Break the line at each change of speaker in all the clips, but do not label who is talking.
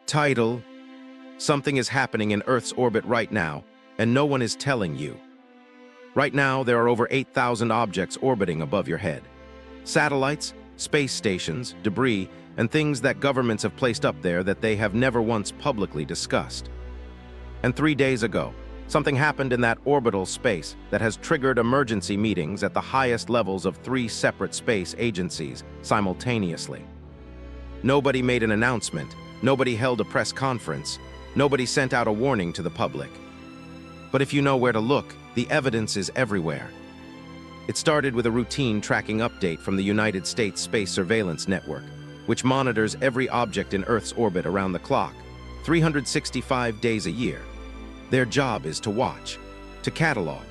Title: Something is happening in Earth's orbit right now, and no one is telling you. Right now, there are over 8,000 objects orbiting above your head. Satellites, space stations, debris, and things that governments have placed up there that they have never once publicly discussed. And 3 days ago, something happened in that orbital space that has triggered emergency meetings at the highest levels of 3 separate space agencies simultaneously. Nobody made an announcement, nobody held a press conference, nobody sent out a warning to the public. But if you know where to look, the evidence is everywhere. It started with a routine tracking update from the United States Space Surveillance Network, which monitors every object in Earth's orbit around the clock, 365 days a year. Their job is to watch, to catalog,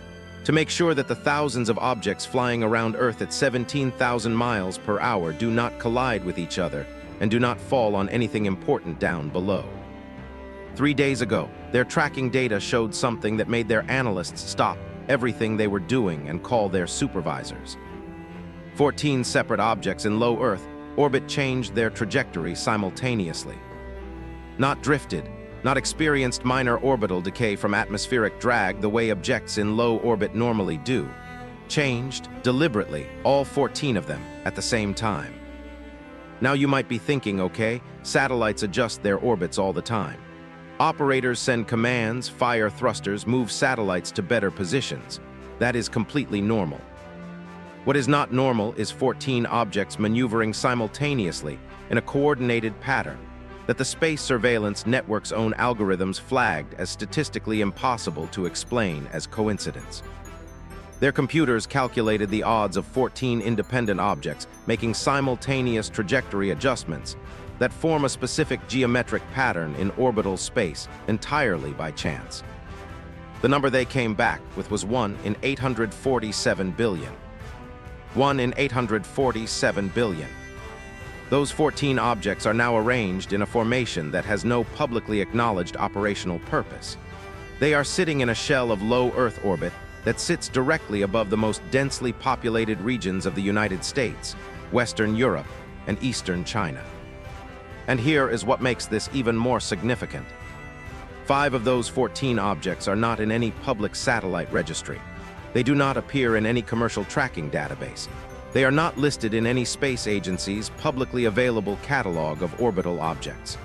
to make sure that the thousands of objects flying around Earth at 17,000 miles per hour do not collide with each other and do not fall on anything important down below. 3 days ago, their tracking data showed something that made their analysts stop everything they were doing and call their supervisors. 14 separate objects in low Earth orbit changed their trajectory simultaneously. Not drifted, not experienced minor orbital decay from atmospheric drag the way objects in low orbit normally do. Changed, deliberately, all 14 of them at the same time. Now you might be thinking, okay, satellites adjust their orbits all the time. Operators send commands, fire thrusters, move satellites to better positions. That is completely normal. What is not normal is 14 objects maneuvering simultaneously in a coordinated pattern that the Space Surveillance Network's own algorithms flagged as statistically impossible to explain as coincidence. Their computers calculated the odds of 14 independent objects making simultaneous trajectory adjustments that form a specific geometric pattern in orbital space entirely by chance. The number they came back with was 1 in 847 billion. 1 in 847 billion. Those 14 objects are now arranged in a formation that has no publicly acknowledged operational purpose. They are sitting in a shell of low Earth orbit that sits directly above the most densely populated regions of the United States, Western Europe, and Eastern China. And here is what makes this even more significant. 5 of those 14 objects are not in any public satellite registry. They do not appear in any commercial tracking database. They are not listed in any space agency's publicly available catalog of orbital objects.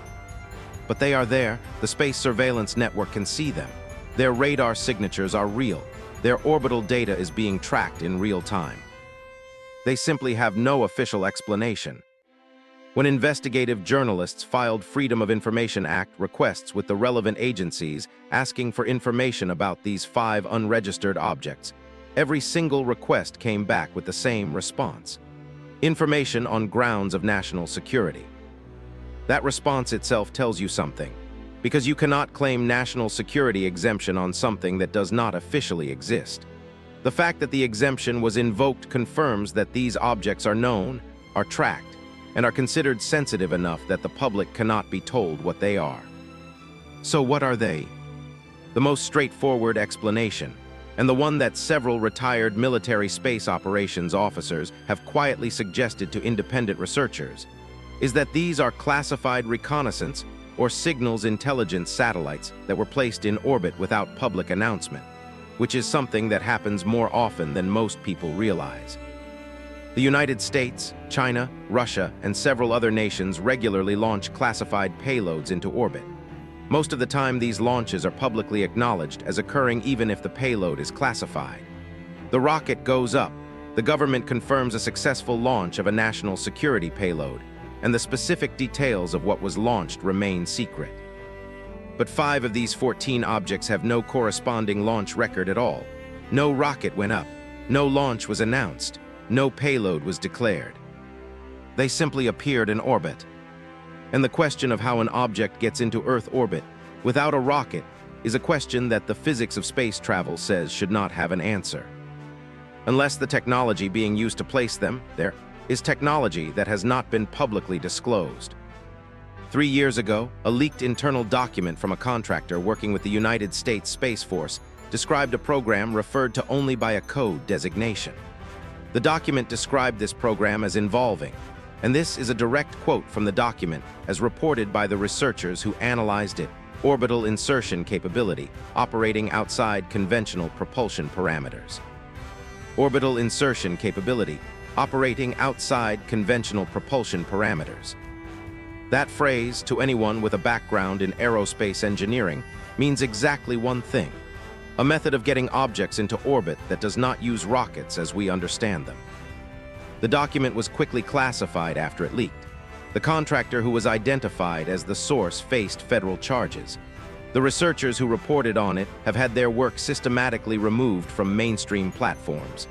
But they are there. The Space Surveillance Network can see them. Their radar signatures are real. Their orbital data is being tracked in real time. They simply have no official explanation. When investigative journalists filed Freedom of Information Act requests with the relevant agencies asking for information about these 5 unregistered objects, every single request came back with the same response: information on grounds of national security. That response itself tells you something, because you cannot claim national security exemption on something that does not officially exist. The fact that the exemption was invoked confirms that these objects are known, are tracked, and are considered sensitive enough that the public cannot be told what they are. So what are they? The most straightforward explanation, and the one that several retired military space operations officers have quietly suggested to independent researchers, is that these are classified reconnaissance or signals intelligence satellites that were placed in orbit without public announcement, which is something that happens more often than most people realize. The United States, China, Russia, and several other nations regularly launch classified payloads into orbit. Most of the time, these launches are publicly acknowledged as occurring even if the payload is classified. The rocket goes up, the government confirms a successful launch of a national security payload, and the specific details of what was launched remain secret. But 5 of these 14 objects have no corresponding launch record at all. No rocket went up, no launch was announced, no payload was declared. They simply appeared in orbit. And the question of how an object gets into Earth orbit without a rocket is a question that the physics of space travel says should not have an answer. Unless the technology being used to place them there is technology that has not been publicly disclosed. 3 years ago, a leaked internal document from a contractor working with the United States Space Force described a program referred to only by a code designation. The document described this program as involving And this is a direct quote from the document as reported by the researchers who analyzed it. Orbital insertion capability, operating outside conventional propulsion parameters. Orbital insertion capability, operating outside conventional propulsion parameters. That phrase, to anyone with a background in aerospace engineering, means exactly one thing: a method of getting objects into orbit that does not use rockets as we understand them. The document was quickly classified after it leaked. The contractor who was identified as the source faced federal charges. The researchers who reported on it have had their work systematically removed from mainstream platforms.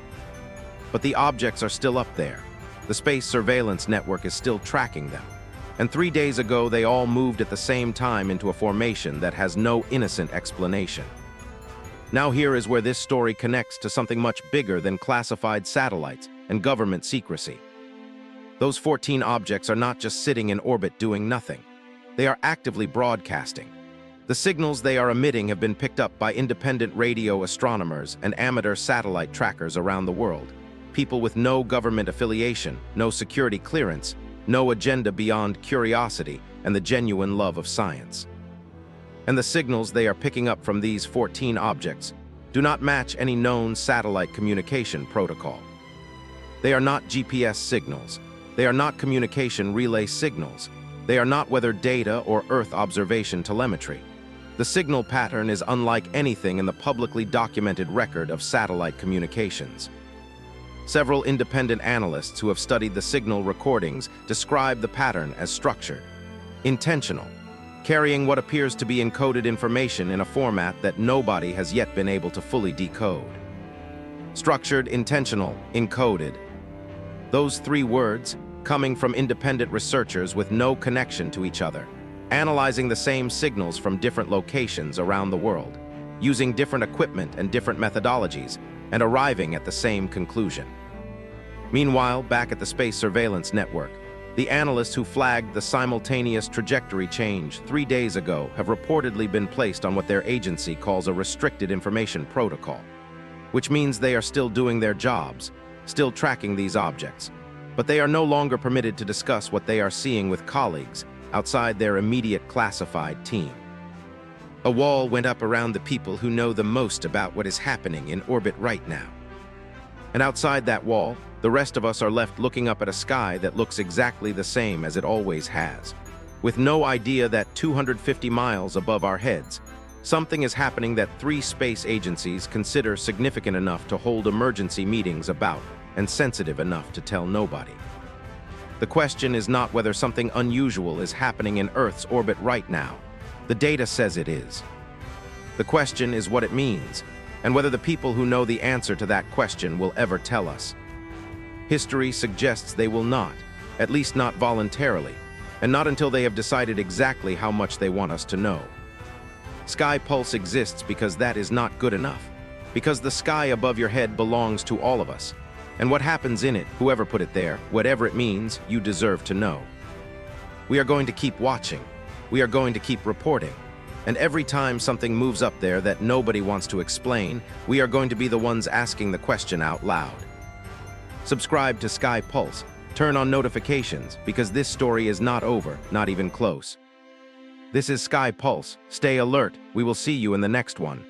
But the objects are still up there. The space surveillance network is still tracking them. And 3 days ago, they all moved at the same time into a formation that has no innocent explanation. Now here is where this story connects to something much bigger than classified satellites and government secrecy. Those 14 objects are not just sitting in orbit doing nothing. They are actively broadcasting. The signals they are emitting have been picked up by independent radio astronomers and amateur satellite trackers around the world. People with no government affiliation, no security clearance, no agenda beyond curiosity and the genuine love of science. And the signals they are picking up from these 14 objects do not match any known satellite communication protocol. They are not GPS signals. They are not communication relay signals. They are not weather data or Earth observation telemetry. The signal pattern is unlike anything in the publicly documented record of satellite communications. Several independent analysts who have studied the signal recordings describe the pattern as structured, intentional, carrying what appears to be encoded information in a format that nobody has yet been able to fully decode. Structured, intentional, encoded. Those 3 words, coming from independent researchers with no connection to each other, analyzing the same signals from different locations around the world, using different equipment and different methodologies, and arriving at the same conclusion. Meanwhile, back at the Space Surveillance Network, the analysts who flagged the simultaneous trajectory change 3 days ago have reportedly been placed on what their agency calls a restricted information protocol, which means they are still doing their jobs, still tracking these objects, but they are no longer permitted to discuss what they are seeing with colleagues outside their immediate classified team. A wall went up around the people who know the most about what is happening in orbit right now. And outside that wall, the rest of us are left looking up at a sky that looks exactly the same as it always has, with no idea that 250 miles above our heads, something is happening that 3 space agencies consider significant enough to hold emergency meetings about and sensitive enough to tell nobody. The question is not whether something unusual is happening in Earth's orbit right now. The data says it is. The question is what it means, and whether the people who know the answer to that question will ever tell us. History suggests they will not, at least not voluntarily, and not until they have decided exactly how much they want us to know. Sky Pulse exists because that is not good enough, because the sky above your head belongs to all of us, and what happens in it, whoever put it there, whatever it means, you deserve to know. We are going to keep watching. We are going to keep reporting. And every time something moves up there that nobody wants to explain, we are going to be the ones asking the question out loud. Subscribe to Sky Pulse. Turn on notifications, because this story is not over, not even close. This is Sky Pulse. Stay alert. We will see you in the next one.